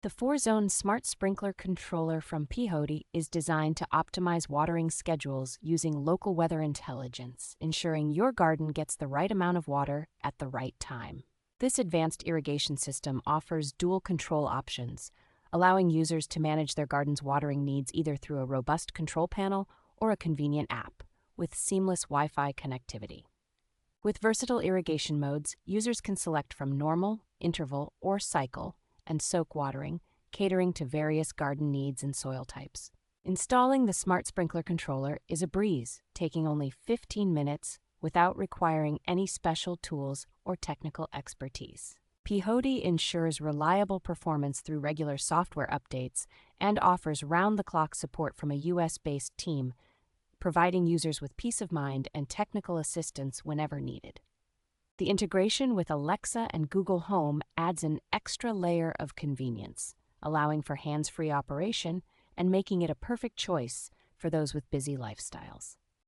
The 4-zone smart sprinkler controller from Pihode is designed to optimize watering schedules using local weather intelligence, ensuring your garden gets the right amount of water at the right time. This advanced irrigation system offers dual control options, allowing users to manage their garden's watering needs either through a robust control panel or a convenient app, with seamless Wi-Fi connectivity. With versatile irrigation modes, users can select from normal, interval, or cycle, and soak watering, catering to various garden needs and soil types. Installing the smart sprinkler controller is a breeze, taking only 15 minutes without requiring any special tools or technical expertise. Pihode ensures reliable performance through regular software updates and offers round-the-clock support from a US-based team, providing users with peace of mind and technical assistance whenever needed. The integration with Alexa and Google Home adds an extra layer of convenience, allowing for hands-free operation and making it a perfect choice for those with busy lifestyles.